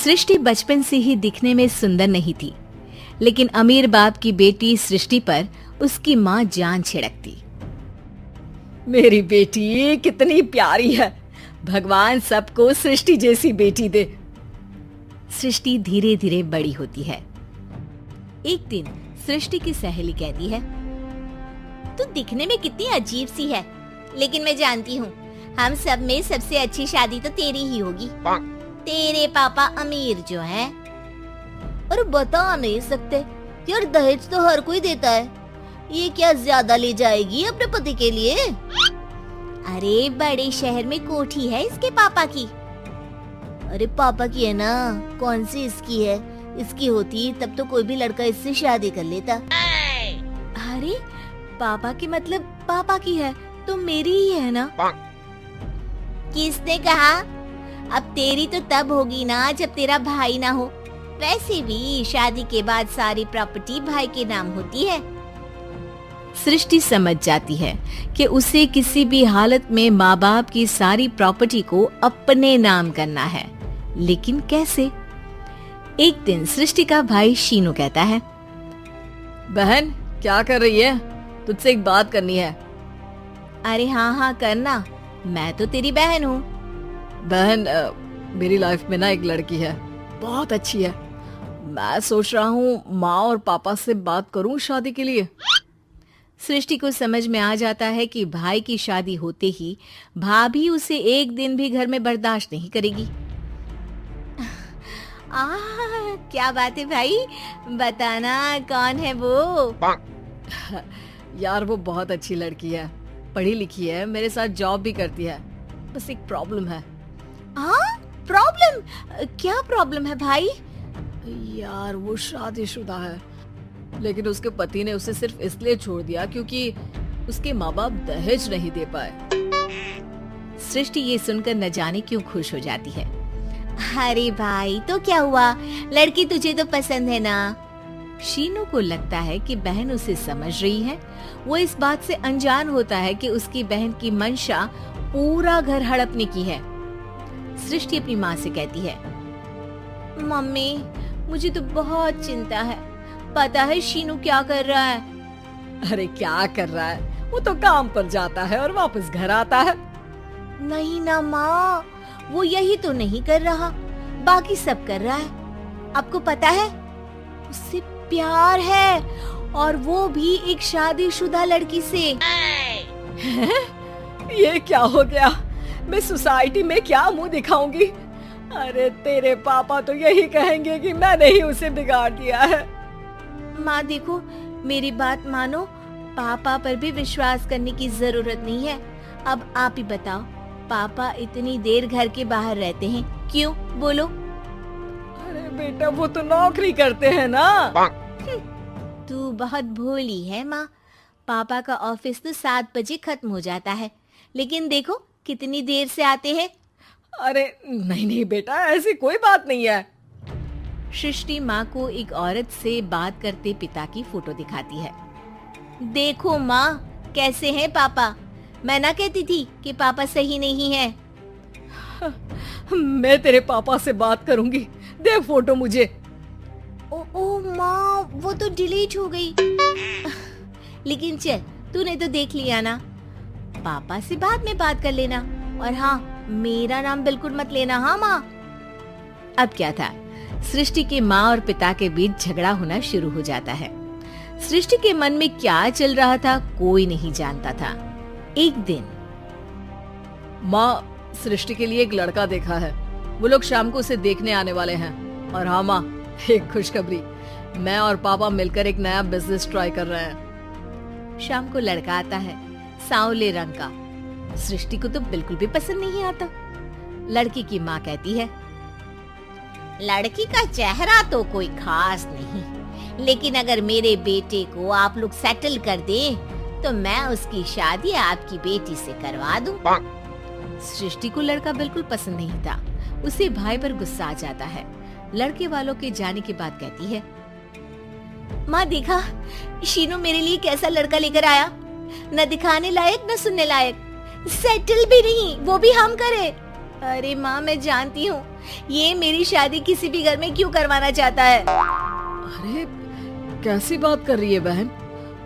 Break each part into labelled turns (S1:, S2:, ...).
S1: सृष्टि बचपन से ही दिखने में सुंदर नहीं थी, लेकिन अमीर बाप की बेटी सृष्टि पर उसकी माँ जान छिड़कती।
S2: मेरी बेटी कितनी प्यारी है, भगवान सबको सृष्टि जैसी बेटी दे।
S1: सृष्टि धीरे धीरे बड़ी होती है। एक दिन सृष्टि की सहेली कहती है,
S3: तू दिखने में कितनी अजीब सी है, लेकिन मैं जानती हूँ हम सब में सबसे अच्छी शादी तो तेरी ही होगी। तेरे पापा अमीर जो हैं। और बता नहीं सकते यार, दहेज तो हर कोई देता है, ये क्या ज्यादा ले जाएगी अपने पति के लिए? अरे बड़े शहर में कोठी है इसके पापा की। अरे पापा की है ना, कौन सी इसकी है? इसकी होती तब तो कोई भी लड़का इससे शादी कर लेता।
S1: अरे पापा की मतलब पापा की है तो मेरी ही है ना?
S3: किसने कहा? अब तेरी तो तब होगी ना जब तेरा भाई ना हो। वैसे भी शादी के बाद सारी प्रॉपर्टी भाई के नाम होती है।
S1: सृष्टि समझ जाती है कि उसे किसी भी हालत में माँ बाप की सारी प्रॉपर्टी को अपने नाम करना है, लेकिन कैसे? एक दिन सृष्टि का भाई शीनू कहता है,
S2: बहन क्या कर रही है? तुझसे एक बात करनी है।
S1: अरे हाँ करना, मैं तो तेरी बहन हूँ।
S2: बहन मेरी लाइफ में ना एक लड़की है, बहुत अच्छी है। मैं सोच रहा हूँ माँ और पापा से बात करूँ शादी के लिए।
S1: सृष्टि को समझ में आ जाता है कि भाई की शादी होते ही भाभी उसे एक दिन भी घर में बर्दाश्त नहीं करेगी।
S3: क्या बात है भाई, बताना कौन है वो?
S2: यार वो बहुत अच्छी लड़की है, पढ़ी लिखी है, मेरे साथ जॉब भी करती है। बस एक प्रॉब्लम है।
S3: प्रॉब्लम? क्या प्रॉब्लम है भाई?
S2: यार वो शादीशुदा है, लेकिन उसके पति ने उसे सिर्फ इसलिए छोड़ दिया क्योंकि उसके माँ बाप दहेज नहीं दे पाए।
S1: सृष्टि ये सुनकर न जाने क्यों खुश हो जाती है।
S3: अरे भाई तो क्या हुआ, लड़की तुझे तो पसंद है ना?
S1: शीनू को लगता है कि बहन उसे समझ रही है। वो इस बात से अनजान होता है कि उसकी बहन की मंशा पूरा घर हड़पने की है। सृष्टि अपनी माँ से कहती है,
S3: मम्मी मुझे तो बहुत चिंता है, पता है शीनू क्या कर रहा है?
S2: अरे क्या कर रहा है, वो तो काम पर जाता है और वापस घर आता है।
S3: नहीं ना माँ, वो यही तो नहीं कर रहा, बाकी सब कर रहा है। आपको पता है उससे प्यार है, और वो भी एक शादीशुदा लड़की से।
S2: ये क्या हो गया? मैं सोसाइटी में क्या मुंह दिखाऊंगी? अरे तेरे पापा तो यही कहेंगे कि मैंने ही उसे बिगाड़ दिया है।
S3: माँ देखो, मेरी बात मानो, पापा पर भी विश्वास करने की जरूरत नहीं है। अब आप ही बताओ, पापा इतनी देर घर के बाहर रहते हैं क्यों? बोलो।
S2: अरे बेटा वो तो नौकरी करते हैं ना।
S3: तू बहुत भोली है माँ, पापा का ऑफिस तो 7 बजे खत्म हो जाता है, लेकिन देखो कितनी देर से आते हैं।
S2: अरे नहीं बेटा, ऐसी कोई बात नहीं है।
S1: सृष्टि माँ को एक औरत से बात करते पिता की फोटो दिखाती है।
S3: देखो माँ कैसे हैं पापा, मैं ना कहती थी कि पापा सही नहीं है।
S2: मैं तेरे पापा से बात करूंगी, दे फोटो मुझे।
S3: ओ माँ, वो तो डिलीट हो गई। लेकिन चल, तूने तो देख लिया ना, पापा से बाद में बात कर लेना। और हाँ, मेरा नाम बिल्कुल मत लेना। हाँ माँ।
S1: अब क्या था, सृष्टि के माँ और पिता के बीच झगड़ा होना शुरू हो जाता है। सृष्टि के मन में क्या चल रहा था कोई नहीं जानता था। एक दिन,
S2: माँ सृष्टि के लिए एक लड़का देखा है, वो लोग शाम को उसे देखने आने वाले हैं। और हाँ माँ, एक खुशखबरी, मैं और पापा मिलकर एक नया बिजनेस ट्राई कर रहे हैं।
S1: शाम को लड़का आता है, सांवले रंग का। सृष्टि को तो बिल्कुल भी पसंद नहीं आता। लड़की की माँ कहती है,
S3: लड़की का चेहरा तो कोई खास नहीं, लेकिन अगर मेरे बेटे को आप लोग सेटल कर दें तो मैं उसकी शादी आपकी बेटी से करवा दूं।
S1: सृष्टि को लड़का बिल्कुल पसंद नहीं था। उसे भाई पर गुस्सा आ जाता है। लड़के वालों के जाने के बाद कहती है,
S3: माँ देखा शीनू मेरे लिए कैसा लड़का लेकर आया, न दिखाने लायक न सुनने लायक, सेटल भी नहीं, वो भी हम करे। अरे माँ मैं जानती हूँ ये मेरी शादी किसी भी घर में क्यों करवाना चाहता है?
S2: अरे कैसी बात कर रही है बहन,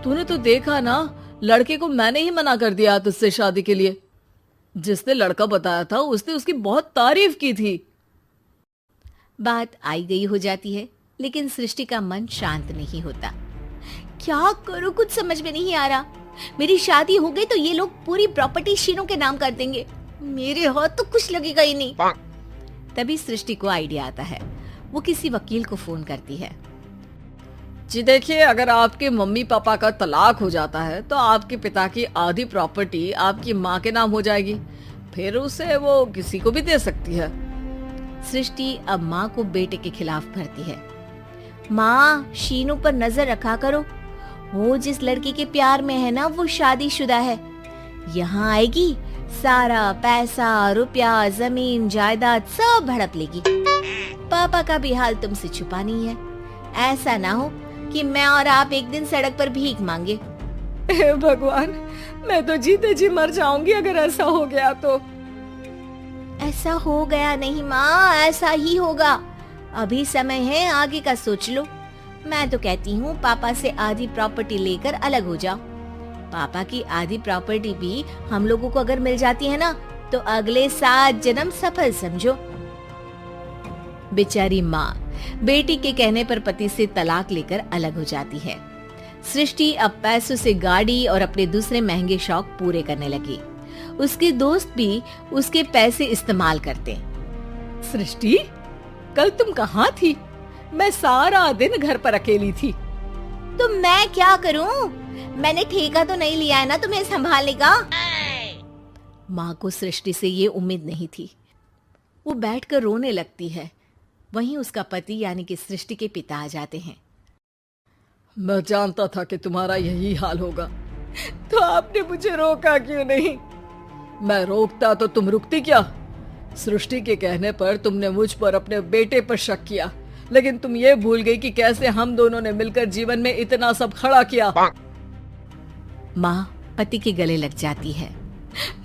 S2: तूने तो देखा ना, लड़के को मैंने ही मना कर दिया तुझसे शादी के लिए। जिसने लड़का बताया था उसने उसकी बहुत तारीफ की थी।
S1: बात आई गई हो जाती है, लेकिन सृष्टि का मन शांत नहीं होता।
S3: क्या करूं, कुछ समझ में नहीं आ रहा। मेरी शादी हो गई तो ये लोग पूरी प्रॉपर्टी शीनू के नाम कर देंगे, मेरे हाथ तो कुछ लगेगा ही नहीं।
S1: तभी सृष्टि को आइडिया आता है। वो किसी वकील को फोन करती है।
S2: जी देखिए, अगर आपके मम्मी पापा का तलाक हो जाता है तो आपके पिता की आधी प्रॉपर्टी आपकी माँ के नाम हो जाएगी, फिर उसे वो किसी को भी दे सकती है।
S1: सृष्टि अब माँ को बेटे के खिलाफ भरती है।
S3: माँ, शीनू पर नजर रखा करो, वो जिस लड़की के प्यार में है ना वो शादीशुदा है। यहाँ आएगी, सारा पैसा, रुपया, जमीन, जायदाद सब हड़प लेगी। पापा का भी हाल तुमसे छुपा नहीं है। ऐसा ना हो कि मैं और आप एक दिन सड़क पर भीख मांगे।
S2: हे भगवान, मैं तो जीते जी मर जाऊंगी अगर ऐसा हो गया तो।
S3: ऐसा हो गया नहीं माँ, ऐसा ही होगा। अभी समय है, आगे का सोच लो। मैं तो कहती हूँ पापा से आधी प्रॉपर्टी लेकर अलग हो जाओ। पापा की आधी प्रॉपर्टी भी हम लोगों को अगर मिल जाती है ना तो अगले 7 जन्म सफल समझो।
S1: बेचारी माँ बेटी के कहने पर पति से तलाक लेकर अलग हो जाती है। सृष्टि अब पैसों से गाड़ी और अपने दूसरे महंगे शौक पूरे करने लगी। उसके दोस्त भी उसके पैसे इस्तेमाल करते।
S2: सृष्टि, कल तुम कहाँ थी? मैं सारा दिन घर पर अकेली थी।
S3: तो मैं क्या करूं? मैंने ठेका तो नहीं लिया है ना तुम्हें संभालने का।
S1: माँ को सृष्टि से ये उम्मीद नहीं थी। वो बैठकर रोने लगती है। वहीं उसका पति यानी कि सृष्टि के पिता आ जाते हैं।
S2: मैं जानता था कि तुम्हारा यही हाल होगा, तो आपने मुझे रोका क्यों नहीं? मैं रोकता तो तुम रुकती क्या? सृष्टि के कहने पर तुमने मुझ पर, अपने बेटे पर शक किया, लेकिन तुम ये भूल गई कि कैसे हम दोनों ने मिलकर जीवन में इतना सब खड़ा किया।
S1: माँ पति के गले लग जाती है।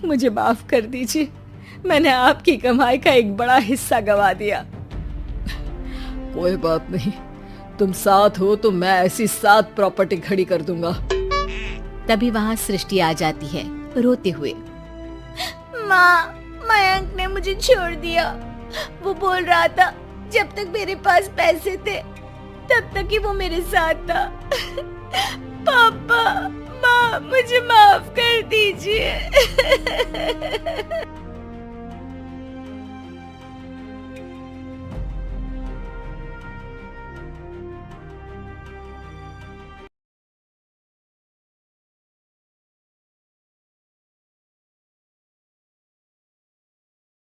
S2: मुझे माफ कर दीजिए, मैंने आपकी कमाई का एक बड़ा हिस्सा गवा दिया। कोई बात नहीं, तुम साथ हो तो मैं ऐसी 7 प्रॉपर्टी खड़ी कर दूंगा।
S1: तभी वहाँ सृष्टि आ जाती है रोते हुए।
S3: माँ, मयंक ने मुझे छोड़ दिया। वो बोल रहा था जब तक मेरे पास पैसे थे तब तक ही वो मेरे साथ था। पापा, माँ, मुझे माफ कर दीजिए।